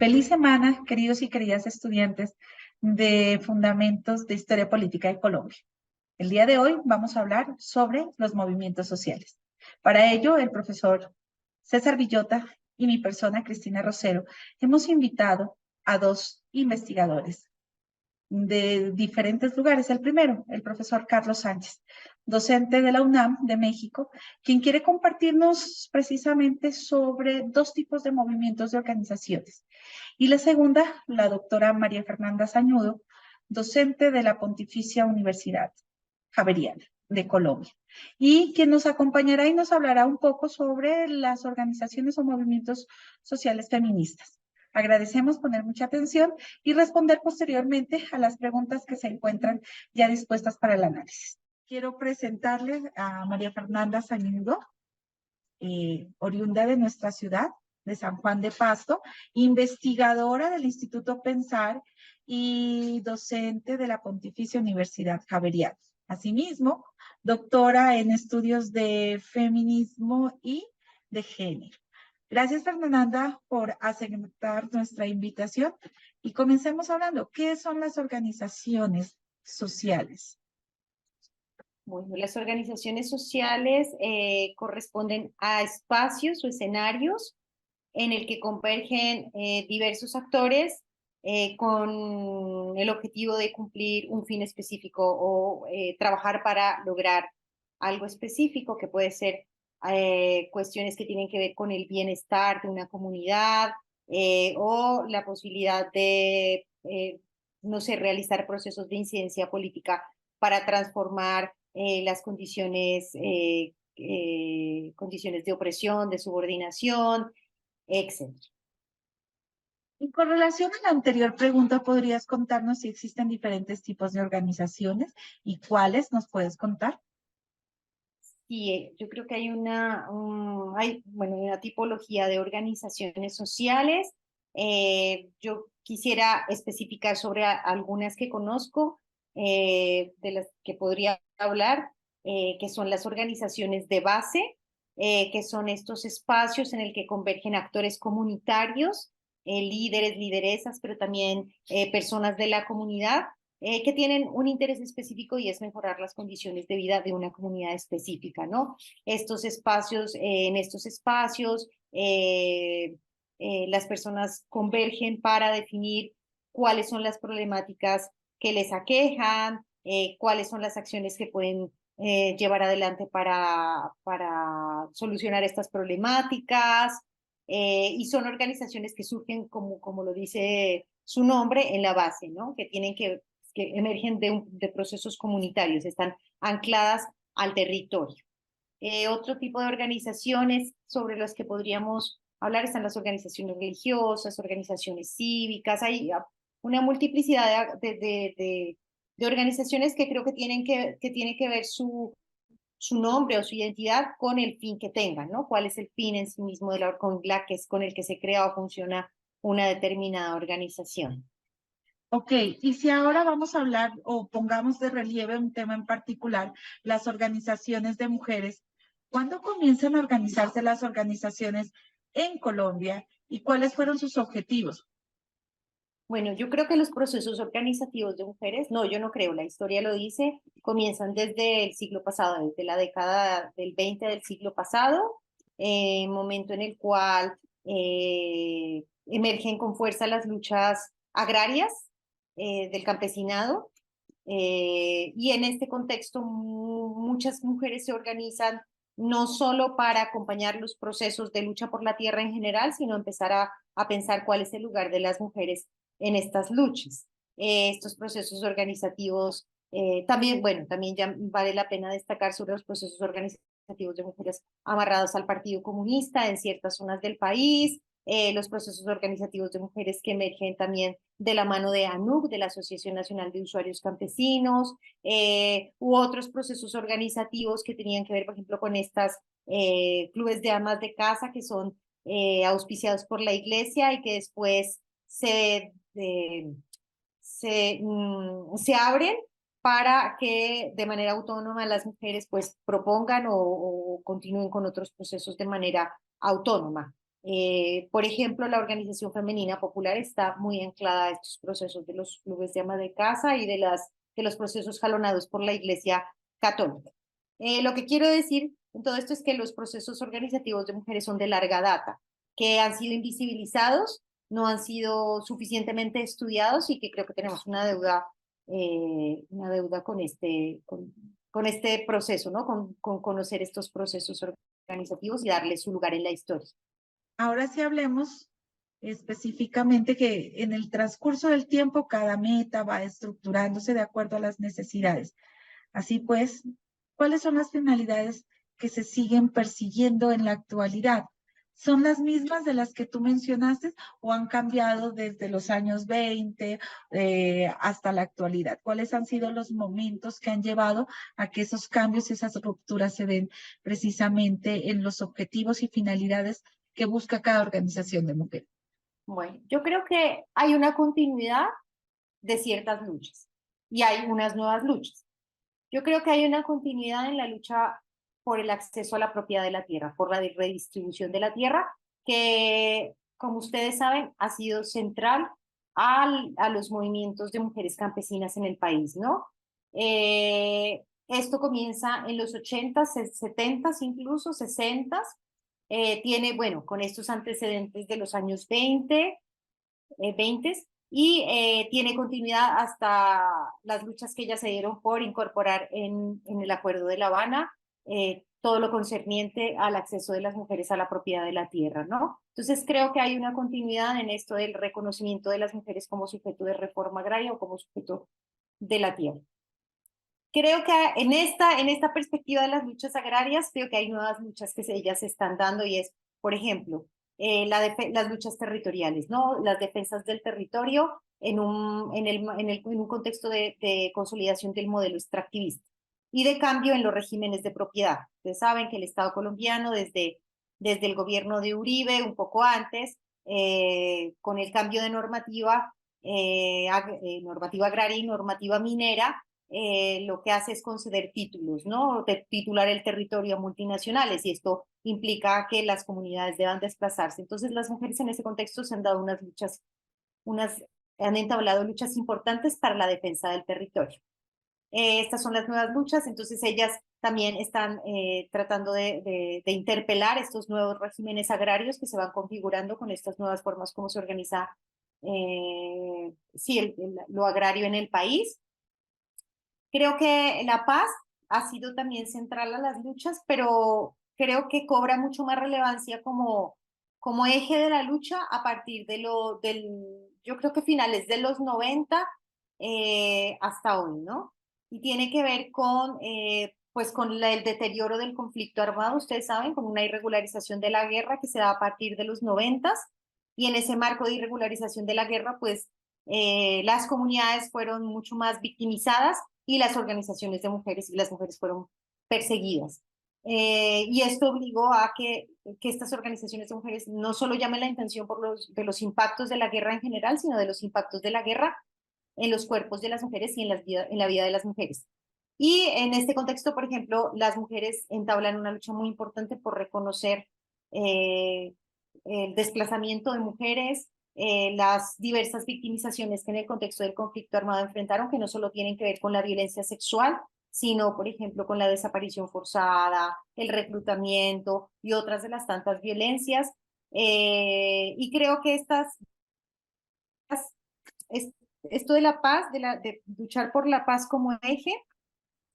Feliz semana, queridos y queridas estudiantes de Fundamentos de Historia Política de Colombia. El día de hoy vamos a hablar sobre los movimientos sociales. Para ello, el profesor César Villota y mi persona, Cristina Rosero, hemos invitado a dos investigadores de diferentes lugares. El primero, el profesor Carlos Sánchez, docente de la UNAM de México, quien quiere compartirnos precisamente sobre dos tipos de movimientos de organizaciones. Y la segunda, la doctora María Fernanda Sañudo, docente de la Pontificia Universidad Javeriana de Colombia, y quien nos acompañará y nos hablará un poco sobre las organizaciones o movimientos sociales feministas. Agradecemos poner mucha atención y responder posteriormente a las preguntas que se encuentran ya dispuestas para el análisis. Quiero presentarles a María Fernanda Sañudo, oriunda de nuestra ciudad, de San Juan de Pasto, investigadora del Instituto Pensar y docente de la Pontificia Universidad Javeriana. Asimismo, doctora en estudios de feminismo y de género. Gracias, Fernanda, por aceptar nuestra invitación y comencemos hablando. ¿Qué son las organizaciones sociales? Bueno, las organizaciones sociales corresponden a espacios o escenarios en el que convergen diversos actores con el objetivo de cumplir un fin específico o trabajar para lograr algo específico, que puede ser cuestiones que tienen que ver con el bienestar de una comunidad o la posibilidad de, no sé, realizar procesos de incidencia política para transformar las condiciones de opresión, de subordinación, etc. Y con relación a la anterior pregunta, ¿podrías contarnos si existen diferentes tipos de organizaciones y cuáles nos puedes contar? Sí, yo creo que hay una tipología de organizaciones sociales. Yo quisiera especificar sobre algunas que conozco, de las que podría hablar, que son las organizaciones de base, que son estos espacios en el que convergen actores comunitarios, líderes, lideresas, pero también personas de la comunidad que tienen un interés específico y es mejorar las condiciones de vida de una comunidad específica, ¿no? En estos espacios, las personas convergen para definir cuáles son las problemáticas que les aquejan, cuáles son las acciones que pueden llevar adelante para solucionar estas problemáticas, y son organizaciones que surgen, como lo dice su nombre, en la base, ¿no? Que emergen de procesos comunitarios, están ancladas al territorio. Otro tipo de organizaciones sobre las que podríamos hablar están las organizaciones religiosas, organizaciones cívicas, hay una multiplicidad de organizaciones que creo que tienen que ver su nombre o su identidad con el fin que tengan, ¿no? ¿Cuál es el fin en sí mismo con el que se crea o funciona una determinada organización? Ok, y si ahora vamos a hablar o pongamos de relieve un tema en particular, las organizaciones de mujeres, ¿cuándo comienzan a organizarse las organizaciones en Colombia y cuáles fueron sus objetivos? Bueno, yo creo que los procesos organizativos de mujeres, no, yo no creo, la historia lo dice, comienzan desde el siglo pasado, desde la década del 20 del siglo pasado, momento en el cual emergen con fuerza las luchas agrarias del campesinado, y en este contexto muchas mujeres se organizan no solo para acompañar los procesos de lucha por la tierra en general, sino empezar a pensar cuál es el lugar de las mujeres en estas luchas. Estos procesos organizativos, también ya vale la pena destacar sobre los procesos organizativos de mujeres amarrados al Partido Comunista en ciertas zonas del país, los procesos organizativos de mujeres que emergen también de la mano de ANUC, de la Asociación Nacional de Usuarios Campesinos, u otros procesos organizativos que tenían que ver, por ejemplo, con estas clubes de amas de casa que son auspiciados por la iglesia y que después se abren para que de manera autónoma las mujeres pues propongan o continúen con otros procesos de manera autónoma. Por ejemplo, la Organización Femenina Popular está muy anclada a estos procesos de los clubes de ama de casa y de los procesos jalonados por la Iglesia Católica. Lo que quiero decir en todo esto es que los procesos organizativos de mujeres son de larga data, que han sido invisibilizados, no han sido suficientemente estudiados y que creo que tenemos una deuda con este proceso, ¿no? Con conocer estos procesos organizativos y darle su lugar en la historia. Ahora sí hablemos específicamente que en el transcurso del tiempo cada meta va estructurándose de acuerdo a las necesidades. Así pues, ¿cuáles son las finalidades que se siguen persiguiendo en la actualidad? ¿Son las mismas de las que tú mencionaste o han cambiado desde los años 20 hasta la actualidad? ¿Cuáles han sido los momentos que han llevado a que esos cambios y esas rupturas se den precisamente en los objetivos y finalidades que busca cada organización de mujeres? Bueno, yo creo que hay una continuidad de ciertas luchas y hay unas nuevas luchas. Yo creo que hay una continuidad en la lucha por el acceso a la propiedad de la tierra, por la redistribución de la tierra, que, como ustedes saben, ha sido central a los movimientos de mujeres campesinas en el país, ¿no? Esto comienza en los 80s, 70s, incluso 60s. Tiene, bueno, con estos antecedentes de los años 20 y tiene continuidad hasta las luchas que ellas se dieron por incorporar en el Acuerdo de La Habana todo lo concerniente al acceso de las mujeres a la propiedad de la tierra, ¿no? Entonces creo que hay una continuidad en esto del reconocimiento de las mujeres como sujeto de reforma agraria o como sujeto de la tierra. Creo que en esta perspectiva de las luchas agrarias, creo que hay nuevas luchas que ellas se están dando y es, por ejemplo, las luchas territoriales, ¿no? Las defensas del territorio en un contexto de consolidación del modelo extractivista y de cambio en los regímenes de propiedad. Ustedes saben que el Estado colombiano, desde el gobierno de Uribe, un poco antes, con el cambio de normativa agraria y normativa minera, lo que hace es conceder títulos, ¿no? De titular el territorio a multinacionales y esto implica que las comunidades deban desplazarse. Entonces las mujeres en ese contexto se han dado han entablado luchas importantes para la defensa del territorio. Estas son las nuevas luchas, entonces ellas también están tratando de interpelar estos nuevos regímenes agrarios que se van configurando con estas nuevas formas como se organiza sí, lo agrario en el país. Creo que la paz ha sido también central a las luchas, pero creo que cobra mucho más relevancia como eje de la lucha a partir yo creo que finales de los 90 hasta hoy, ¿no? Y tiene que ver pues con el deterioro del conflicto armado, ustedes saben, con una irregularización de la guerra que se da a partir de los 90 y en ese marco de irregularización de la guerra, pues las comunidades fueron mucho más victimizadas y las organizaciones de mujeres y las mujeres fueron perseguidas. Y esto obligó a que estas organizaciones de mujeres no solo llamen la atención de los impactos de la guerra en general, sino de los impactos de la guerra en los cuerpos de las mujeres y en la vida de las mujeres. Y en este contexto, por ejemplo, las mujeres entablan una lucha muy importante por reconocer eh, el desplazamiento de mujeres, las diversas victimizaciones que en el contexto del conflicto armado enfrentaron, que no solo tienen que ver con la violencia sexual, sino, por ejemplo, con la desaparición forzada, el reclutamiento y otras de las tantas violencias. Y creo que esto de la paz, de luchar por la paz como eje,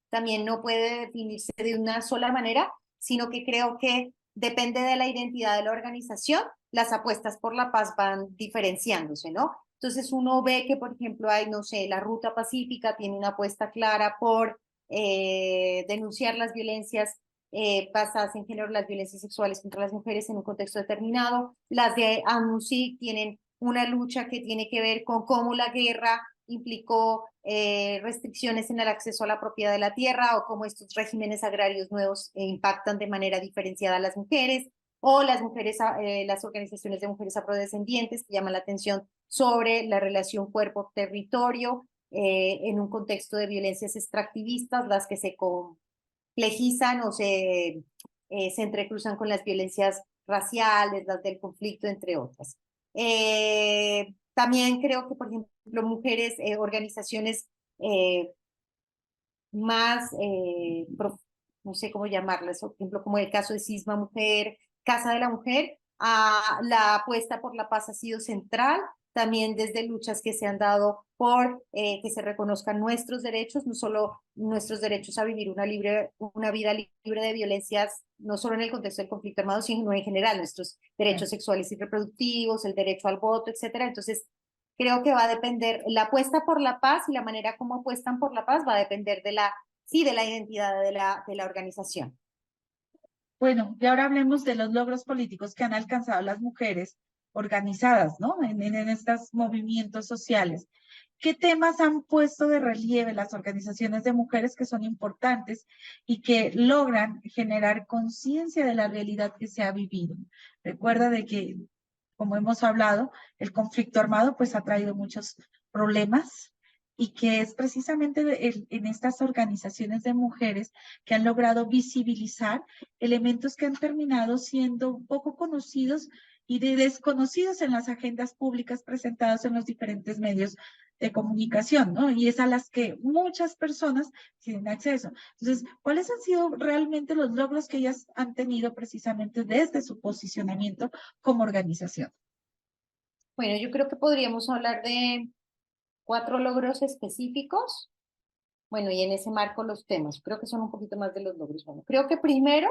también no puede definirse de una sola manera, sino que creo que depende de la identidad de la organización, las apuestas por la paz van diferenciándose, ¿no? Entonces uno ve que, por ejemplo, hay, no sé, la Ruta Pacífica tiene una apuesta clara por denunciar las violencias basadas en género, las violencias sexuales contra las mujeres en un contexto determinado. Las de ANUSIC tienen una lucha que tiene que ver con cómo la guerra implicó restricciones en el acceso a la propiedad de la tierra o cómo estos regímenes agrarios nuevos impactan de manera diferenciada a las mujeres o las organizaciones de mujeres afrodescendientes que llaman la atención sobre la relación cuerpo-territorio en un contexto de violencias extractivistas, las que se complejizan o se entrecruzan con las violencias raciales, las del conflicto, entre otras. También creo que, por ejemplo, mujeres, organizaciones más, no sé cómo llamarlas, por ejemplo, como el caso de Cisma Mujer, Casa de la Mujer, la apuesta por la paz ha sido central, también desde luchas que se han dado por que se reconozcan nuestros derechos, no solo nuestros derechos a vivir una vida libre de violencias, no solo en el contexto del conflicto armado, sino en general, nuestros derechos sexuales y reproductivos, el derecho al voto, etcétera. Entonces, creo que va a depender, la apuesta por la paz y la manera como apuestan por la paz va a depender de sí, de la identidad de la organización. Bueno, y ahora hablemos de los logros políticos que han alcanzado las mujeres organizadas, ¿no? En estos movimientos sociales. ¿Qué temas han puesto de relieve las organizaciones de mujeres que son importantes y que logran generar conciencia de la realidad que se ha vivido? Recuerda de que, como hemos hablado, el conflicto armado pues ha traído muchos problemas y que es precisamente en estas organizaciones de mujeres que han logrado visibilizar elementos que han terminado siendo poco conocidos y desconocidos en las agendas públicas presentadas en los diferentes medios de comunicación, ¿no? Y es a las que muchas personas tienen acceso. Entonces, ¿cuáles han sido realmente los logros que ellas han tenido precisamente desde su posicionamiento como organización? Bueno, yo creo que podríamos hablar de 4 logros específicos. Bueno, y en ese marco los temas. Creo que son un poquito más de los logros. Bueno, creo que primero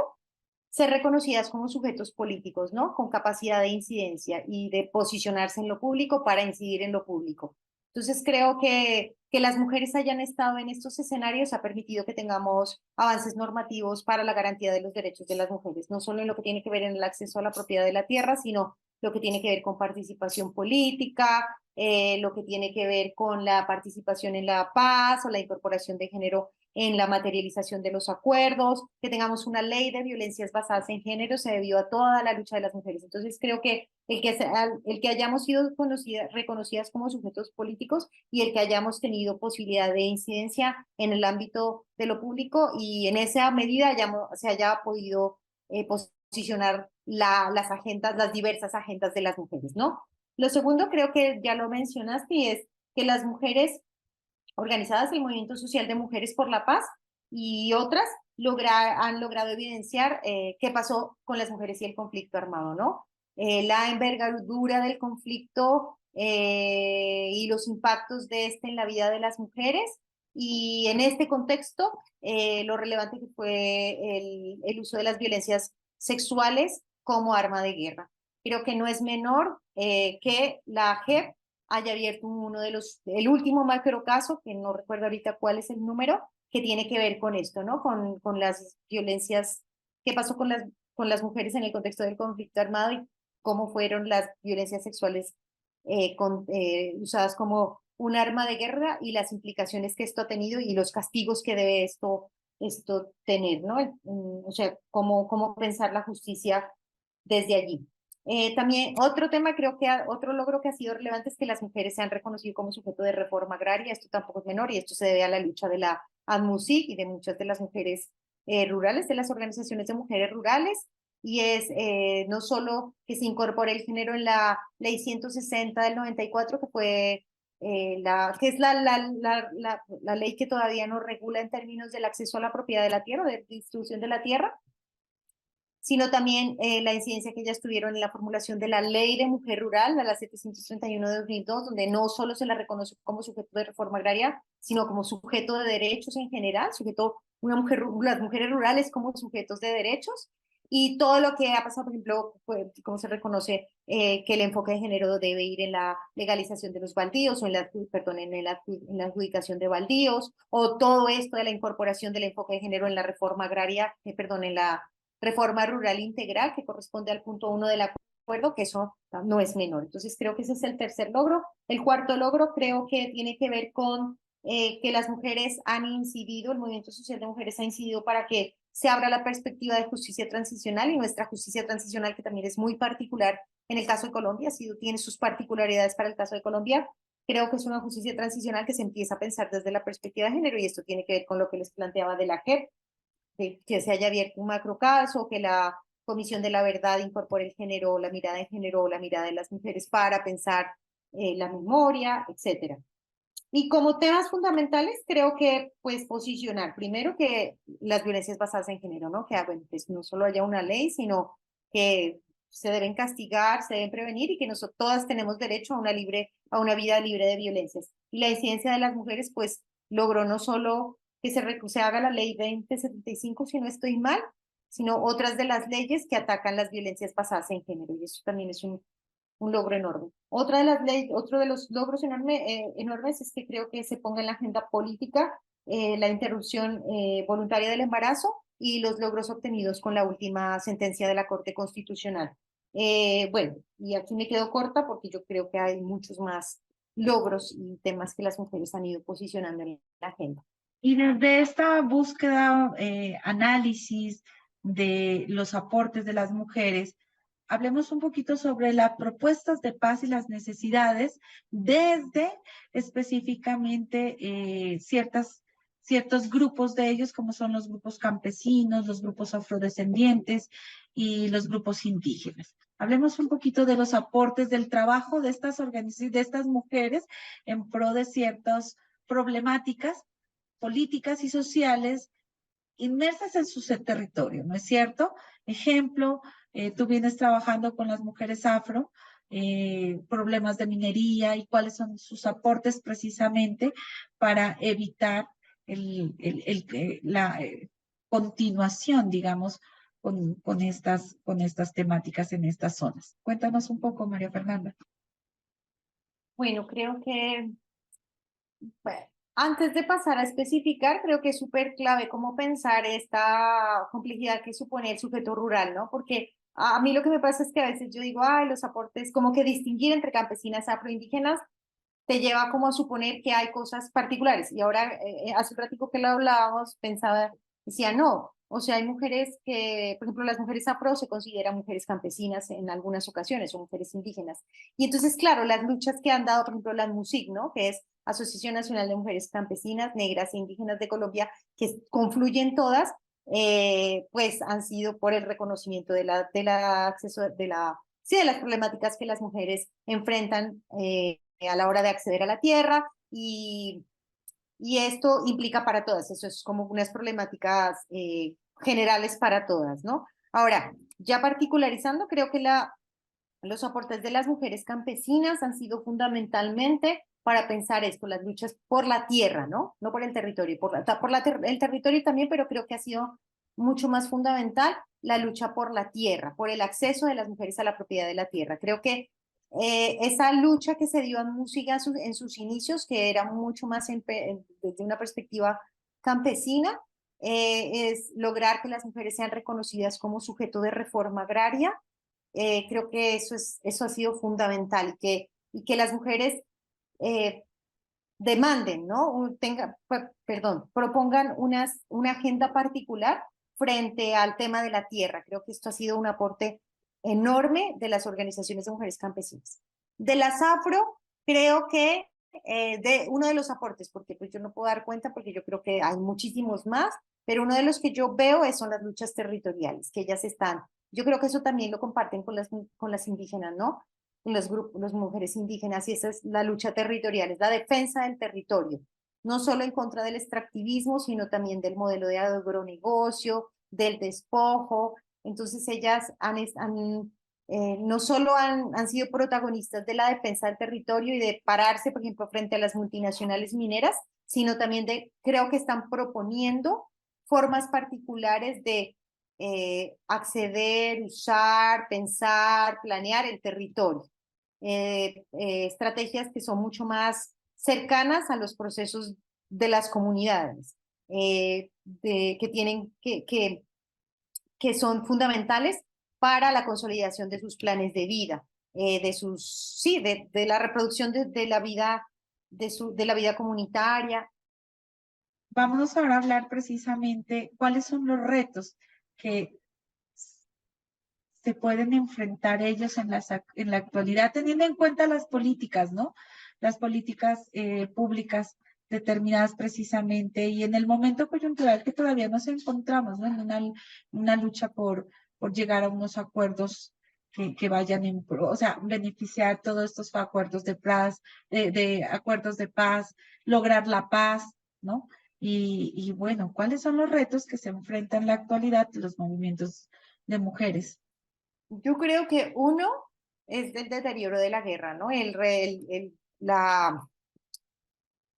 ser reconocidas como sujetos políticos, ¿no? Con capacidad de incidencia y de posicionarse en lo público para incidir en lo público. Entonces creo que las mujeres hayan estado en estos escenarios ha permitido que tengamos avances normativos para la garantía de los derechos de las mujeres, no solo en lo que tiene que ver en el acceso a la propiedad de la tierra, sino lo que tiene que ver con participación política, lo que tiene que ver con la participación en la paz o la incorporación de género en la materialización de los acuerdos, que tengamos una ley de violencias basadas en género se debió a toda la lucha de las mujeres. Entonces creo que el que hayamos sido reconocidas como sujetos políticos y el que hayamos tenido posibilidad de incidencia en el ámbito de lo público y en esa medida se haya podido posicionar las agendas, las diversas agendas de las mujeres, ¿no? Lo segundo creo que ya lo mencionaste y es que las mujeres organizadas el Movimiento Social de Mujeres por la Paz y otras han logrado evidenciar qué pasó con las mujeres y el conflicto armado, ¿no? La envergadura del conflicto y los impactos de este en la vida de las mujeres y en este contexto lo relevante que fue el uso de las violencias sexuales como arma de guerra. Creo que no es menor que la JEP haya abierto el último macro caso, que no recuerdo ahorita cuál es el número, que tiene que ver con esto, ¿no? Con las violencias, qué pasó con las mujeres en el contexto del conflicto armado y cómo fueron las violencias sexuales usadas como un arma de guerra y las implicaciones que esto ha tenido y los castigos que debe esto tener, ¿no? O sea, cómo pensar la justicia desde allí. También otro tema, creo que otro logro que ha sido relevante es que las mujeres se han reconocido como sujeto de reforma agraria, esto tampoco es menor y esto se debe a la lucha de la ANMUSIC y de muchas de las mujeres rurales, de las organizaciones de mujeres rurales, y es no solo que se incorpore el género en la ley 160 del 94, que fue que es la ley que todavía no regula en términos del acceso a la propiedad de la tierra, de distribución de la tierra, sino también la incidencia que ellas tuvieron en la formulación de la Ley de Mujer Rural, la 731 de 2002, donde no solo se la reconoce como sujeto de reforma agraria, sino como sujeto de derechos en general, las mujeres rurales como sujetos de derechos, y todo lo que ha pasado, por ejemplo, cómo se reconoce que el enfoque de género debe ir en la legalización de los baldíos, o en la adjudicación de baldíos, o todo esto de la incorporación del enfoque de género en la reforma agraria, en la reforma rural integral, que corresponde al punto 1 del acuerdo, que eso no es menor. Entonces, creo que ese es el tercer logro. El cuarto logro creo que tiene que ver con que las mujeres han incidido, el movimiento social de mujeres ha incidido para que se abra la perspectiva de justicia transicional y nuestra justicia transicional, que también es muy particular en el caso de Colombia, tiene sus particularidades para el caso de Colombia. Creo que es una justicia transicional que se empieza a pensar desde la perspectiva de género y esto tiene que ver con lo que les planteaba de la JEP, que se haya abierto un macro caso, que Comisión de la Verdad incorpora el género, la mirada de género, la mirada de las mujeres para pensar la memoria, etcétera. Y como temas fundamentales, creo que pues posicionar primero que las violencias basadas en género, ¿no? Que bueno, pues no solo haya una ley, sino que se deben castigar, se deben prevenir y que nosotros todas tenemos derecho a una vida libre de violencias. Y la incidencia de las mujeres, pues logró no solo que se haga la ley 2075, si no estoy mal, sino otras de las leyes que atacan las violencias basadas en género. Y eso también es un logro enorme. Otro de los logros enormes es que creo que se ponga en la agenda política la interrupción voluntaria del embarazo y los logros obtenidos con la última sentencia de la Corte Constitucional. Bueno, y aquí me quedo corta porque yo creo que hay muchos más logros y temas que las mujeres han ido posicionando en la agenda. Y desde esta búsqueda, análisis de los aportes de las mujeres, hablemos un poquito sobre las propuestas de paz y las necesidades desde específicamente ciertos grupos de ellos, como son los grupos campesinos, los grupos afrodescendientes y los grupos indígenas. Hablemos un poquito de los aportes del trabajo de estas organizaciones, de estas mujeres en pro de ciertas problemáticas políticas y sociales inmersas en su territorio, ¿no es cierto? Ejemplo, tú vienes trabajando con las mujeres afro, problemas de minería y cuáles son sus aportes precisamente para evitar la continuación, digamos, con estas temáticas en estas zonas. Cuéntanos un poco, María Fernanda. Bueno, creo que bueno, antes de pasar a especificar, creo que es súper clave cómo pensar esta complejidad que supone el sujeto rural, ¿no? Porque a mí lo que me pasa es que a veces yo digo, ay, los aportes, como que distinguir entre campesinas afroindígenas te lleva como a suponer que hay cosas particulares. Y ahora, hace un ratico que lo hablábamos, pensaba, decía, no, o sea, hay mujeres que, por ejemplo, las mujeres afro se consideran mujeres campesinas en algunas ocasiones, o mujeres indígenas. Y entonces, claro, las luchas que han dado, por ejemplo, la MUSIC, ¿no? Que es Asociación Nacional de Mujeres Campesinas, Negras e Indígenas de Colombia, que confluyen todas, pues han sido por el reconocimiento acceso, sí, de las problemáticas que las mujeres enfrentan a la hora de acceder a la tierra y esto implica para todas, eso es como unas problemáticas generales para todas, ¿no? Ahora, ya particularizando, creo que los aportes de las mujeres campesinas han sido fundamentalmente para pensar esto, las luchas por la tierra, ¿no? No por el territorio, el territorio también, pero creo que ha sido mucho más fundamental la lucha por la tierra, por el acceso de las mujeres a la propiedad de la tierra. Creo que esa lucha que se dio en música en sus inicios, que era mucho más desde una perspectiva campesina, es lograr que las mujeres sean reconocidas como sujeto de reforma agraria. Creo que eso ha sido fundamental y que las mujeres eh, demanden, ¿no? Propongan una agenda particular frente al tema de la tierra. Creo que esto ha sido un aporte enorme de las organizaciones de mujeres campesinas. De las afro, creo que de uno de los aportes, porque pues yo no puedo dar cuenta porque yo creo que hay muchísimos más, pero uno de los que yo veo son las luchas territoriales, que ellas están. Yo creo que eso también lo comparten con las indígenas, ¿no? Los grupos, las mujeres indígenas, y esa es la lucha territorial, es la defensa del territorio, no solo en contra del extractivismo, sino también del modelo de agronegocio, del despojo. Entonces ellas no solo han sido protagonistas de la defensa del territorio y de pararse, por ejemplo, frente a las multinacionales mineras, sino también creo que están proponiendo formas particulares de acceder, usar, pensar, planear el territorio. Estrategias que son mucho más cercanas a los procesos de las comunidades, que son fundamentales para la consolidación de sus planes de vida, de la reproducción de la vida, de la vida comunitaria. Vamos ahora a hablar precisamente cuáles son los retos que se pueden enfrentar ellos en la actualidad, teniendo en cuenta las políticas, ¿no? Las políticas públicas determinadas precisamente y en el momento coyuntural que todavía nos encontramos, ¿no? En una lucha por llegar a unos acuerdos que vayan en pro, o sea, beneficiar todos estos acuerdos de paz, de acuerdos de paz, lograr la paz, ¿no? Y bueno, ¿cuáles son los retos que se enfrentan en la actualidad los movimientos de mujeres? Yo creo que uno es el deterioro de la guerra, ¿no?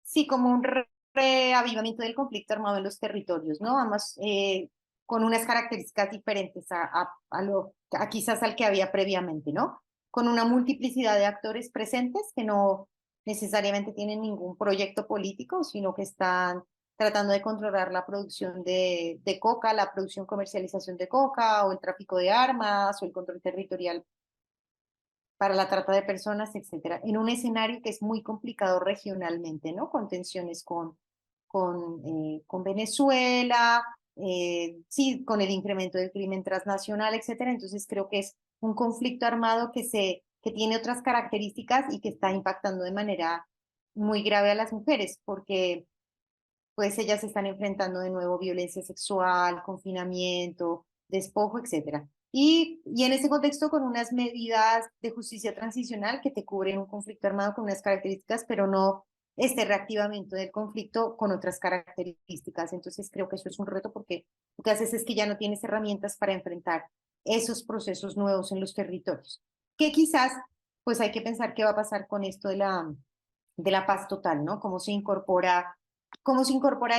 Sí, como un reavivamiento del conflicto armado en los territorios, ¿no? Además, con unas características diferentes a quizás al que había previamente, ¿no? Con una multiplicidad de actores presentes que no necesariamente tienen ningún proyecto político, sino que están tratando de controlar la producción de coca, la producción comercialización de coca, o el tráfico de armas, o el control territorial para la trata de personas, etcétera, en un escenario que es muy complicado regionalmente, ¿no? Con tensiones con Venezuela, sí, con el incremento del crimen transnacional, etcétera. Entonces creo que es un conflicto armado que tiene otras características y que está impactando de manera muy grave a las mujeres, porque pues ellas se están enfrentando de nuevo violencia sexual, confinamiento, despojo, etcétera. Y en ese contexto, con unas medidas de justicia transicional que te cubren un conflicto armado con unas características, pero no este reactivamiento del conflicto con otras características. Entonces creo que eso es un reto porque lo que haces es que ya no tienes herramientas para enfrentar esos procesos nuevos en los territorios. Que quizás, pues hay que pensar qué va a pasar con esto de la paz total, ¿no? Cómo se incorpora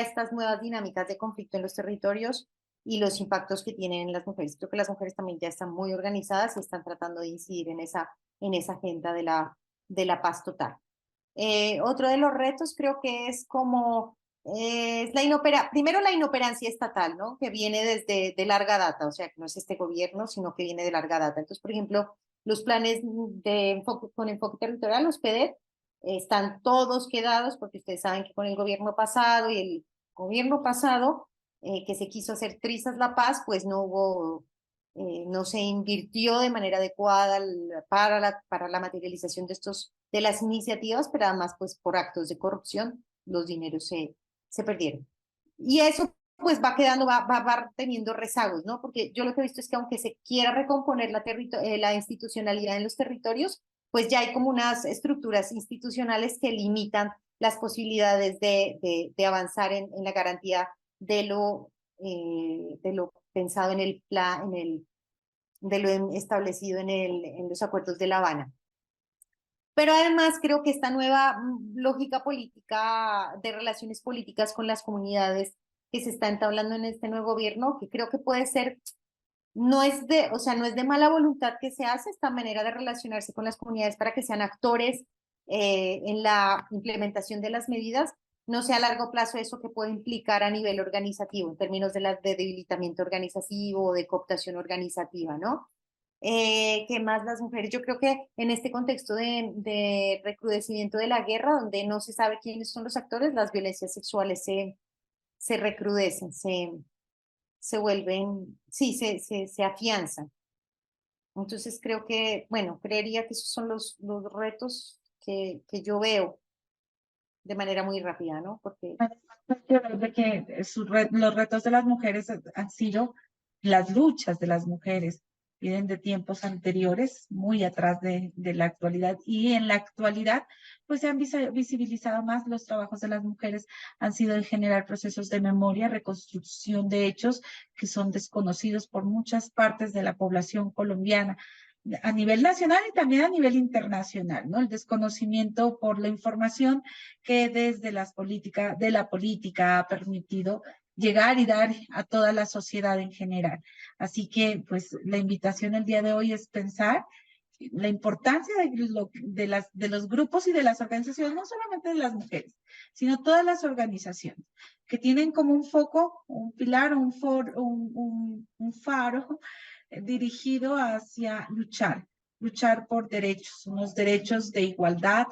estas nuevas dinámicas de conflicto en los territorios y los impactos que tienen en las mujeres. Creo que las mujeres también ya están muy organizadas y están tratando de incidir en esa agenda de la paz total. Otro de los retos creo que es como primero la inoperancia estatal, ¿no? Que viene desde de larga data, o sea, que no es este gobierno, sino que viene de larga data. Entonces, por ejemplo, los planes con enfoque territorial, los PEDET, están todos quedados porque ustedes saben que con el gobierno pasado y el gobierno pasado que se quiso hacer trizas la paz, pues no se invirtió de manera adecuada para la materialización de las iniciativas, pero además pues por actos de corrupción los dineros se perdieron. Y eso pues va quedando, va teniendo rezagos, ¿no? Porque yo lo que he visto es que aunque se quiera recomponer la institucionalidad en los territorios, pues ya hay como unas estructuras institucionales que limitan las posibilidades de avanzar en la garantía de lo pensado en el plan, de lo establecido en los acuerdos de La Habana. Pero además creo que esta nueva lógica política de relaciones políticas con las comunidades que se está entablando en este nuevo gobierno, que creo que puede ser, o sea, no es de mala voluntad que se hace esta manera de relacionarse con las comunidades para que sean actores en la implementación de las medidas, no sea a largo plazo eso que puede implicar a nivel organizativo, en términos de debilitamiento organizativo o de cooptación organizativa, ¿no? ¿Qué más las mujeres? Yo creo que en este contexto de recrudecimiento de la guerra, donde no se sabe quiénes son los actores, las violencias sexuales se recrudecen, se vuelven, sí, se afianzan. Entonces creo que, bueno, creería que esos son los retos que yo veo de manera muy rápida, ¿no? Porque De que los retos de las mujeres han sido las luchas de las mujeres, vienen de tiempos anteriores, muy atrás de la actualidad, y en la actualidad, pues se han visibilizado más los trabajos de las mujeres, han sido en generar procesos de memoria, reconstrucción de hechos que son desconocidos por muchas partes de la población colombiana a nivel nacional y también a nivel internacional, ¿no? El desconocimiento por la información que desde de la política ha permitido llegar y dar a toda la sociedad en general. Así que, pues, la invitación el día de hoy es pensar la importancia de los grupos y de las organizaciones, no solamente de las mujeres, sino todas las organizaciones, que tienen como un foco, un pilar, un faro dirigido hacia luchar por derechos, unos derechos de igualdad,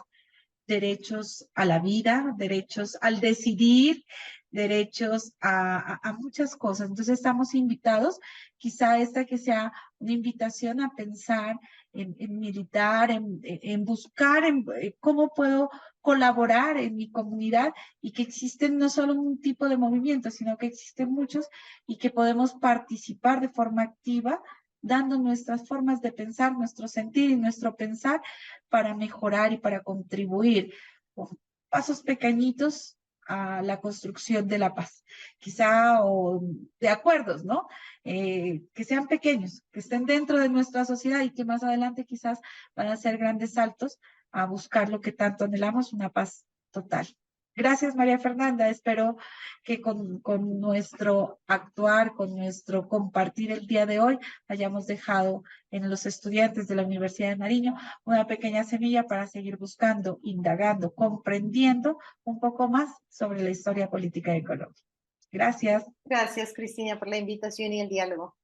derechos a la vida, derechos al decidir, derechos a muchas cosas. Entonces estamos invitados, quizá esta que sea una invitación a pensar en militar, en buscar cómo puedo colaborar en mi comunidad y que existen no solo un tipo de movimiento, sino que existen muchos y que podemos participar de forma activa dando nuestras formas de pensar, nuestro sentir y nuestro pensar para mejorar y para contribuir con pasos pequeñitos a la construcción de la paz, quizá o de acuerdos, ¿no? Que sean pequeños, que estén dentro de nuestra sociedad y que más adelante quizás van a ser grandes saltos a buscar lo que tanto anhelamos, una paz total. Gracias, María Fernanda. Espero que con nuestro actuar, con nuestro compartir el día de hoy, hayamos dejado en los estudiantes de la Universidad de Nariño una pequeña semilla para seguir buscando, indagando, comprendiendo un poco más sobre la historia política de Colombia. Gracias. Gracias, Cristina, por la invitación y el diálogo.